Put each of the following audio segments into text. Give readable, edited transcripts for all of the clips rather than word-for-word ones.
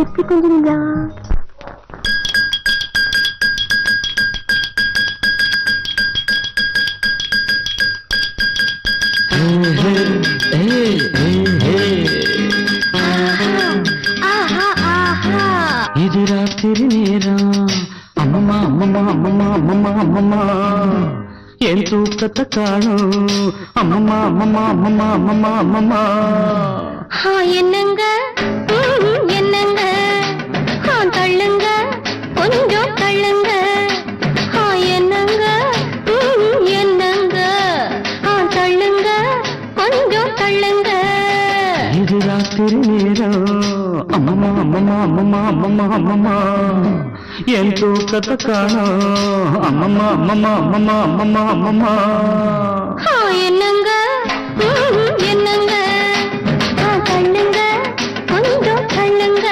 கெட்டி கொஞ்சம் இது ராத்திரி நேரம் அம்மம்மா அம்மம்மா அம்மம்மா அம்மம்மா அம்மம்மா என் தூக்கத்தை காணும் அம்மம்மா அம்மம்மா அம்மம்மா அம்மம்மா அம்மம்மா என்னங்க என்னங்க தள்ளுங்க கொஞ்சம் தள்ளுங்க என்னங்க என்னங்க தள்ளுங்க கொஞ்சம் தள்ளுங்க இது ராத்திரி நேரம் அம்மம்மா அம்மம்மா அம்மம்மா அம்மம்மா அம்மம்மா என் தூக்கத்தை காணும் அம்மம்மா அம்மம்மா அம்மம்மா அம்மம்மா அம்மம்மா என்னங்க என்னங்க தள்ளுங்க கொஞ்சம் தள்ளுங்க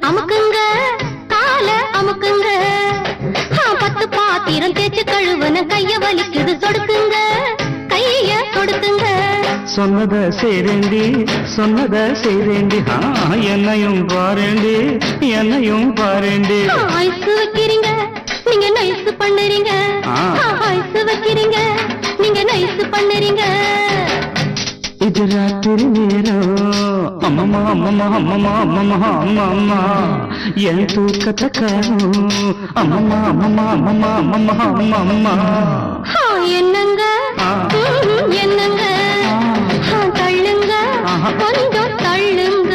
அமுக்குங்க கால அமுக்குங்க 10 பாத்திரம் தேய்ச்சு கழுவுன கைய வலிக்குது சொடுக்குங்க கைய கொடுக்குங்க சொன்னத செய்றேண்டி என்னையும் பாருண்டி என்னையும் பாருண்டி ஐஸ் வைக்கிறீங்க நீங்க நைஸ் பண்ணுறீங்க ஐஸ் வைக்கிறீங்க நீங்க நைஸ் பண்ணுறீங்க இது ராத்திரி நேரம் அம்மம்மா அம்மம்மா அம்மம்மா அம்மம்மா அம்மம்மா என் தூக்கத்தை காணும் அம்மம்மா அம்மம்மா அம்மம்மா அம்மம்மா அம்மம்மா என்னங்க என்னங்க தள்ளுங்க கொஞ்சம் தள்ளுங்க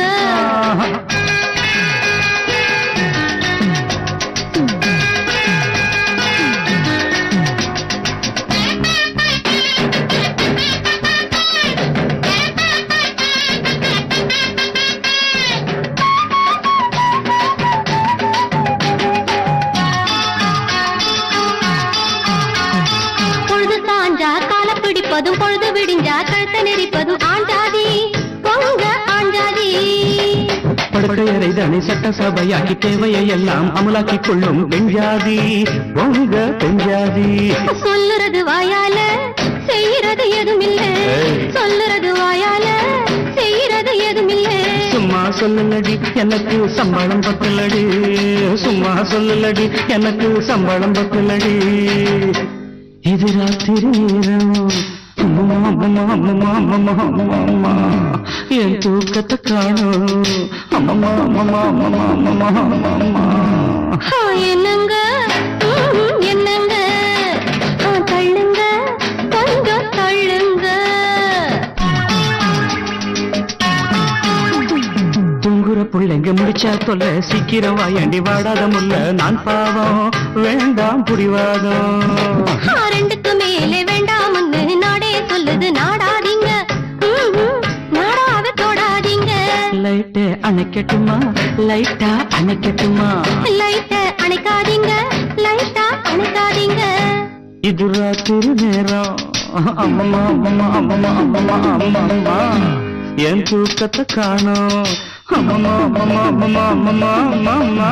பொழுது விடிஞ்சா கழுத்த நெறிப்பதும் ஆண்டாதி பொங்க ஆண்டாதி படுக்கையறை தானே சட்டசபையாக்கி தேவையை எல்லாம் அமலாக்கிக் கொள்ளும் பெஞ்சாதி பொங்க பெஞ்சாதி சொல்லுறது வாயால செய்யறது எதுமில்ல சொல்லுறது வாயால செய்யறது எதுமில்ல சும்மா சொல்லலடி எனக்கு சம்பளம் பத்தலடி சும்மா சொல்லலடி எனக்கு சம்பளம் பத்தலடி இது ராத்திரி நேரம் அம்மம்மா அம்மம்மா அம்மம்மா அம்மம்மா அம்மம்மா என் தூக்கத்தை காணும் அம்மம்மா அம்மம்மா அம்மம்மா அம்மம்மா அம்மம்மா என்னங்க என்னங்க தள்ளுங்க கொஞ்சம் தள்ளுங்க தூங்குற பிள்ளைங்க முடிச்சா தொல்ல சீக்கிரம் வாயாண்டி வாடாத முல்ல நான் பாவம் வேண்டாம் புரிவாதம் ரெண்டுக்கு மேலே வேண்டாம் நாடே சொல்லுது நாடாதீங்க நாடாத தொடாதீங்க லைட்டை அணைக்கட்டுமா லைட்டா அணைக்கட்டுமா லைட்டை அணைக்காதீங்க லைட்டா அணைக்காதீங்க இது ராத்திரி நேரம் அம்மம்மா அம்மம்மா அம்மம்மா அம்மம்மா அம்மம்மா என் தூக்கத்தை காணும் அம்மம்மா அம்மம்மா அம்மம்மா அம்மம்மா அம்மம்மா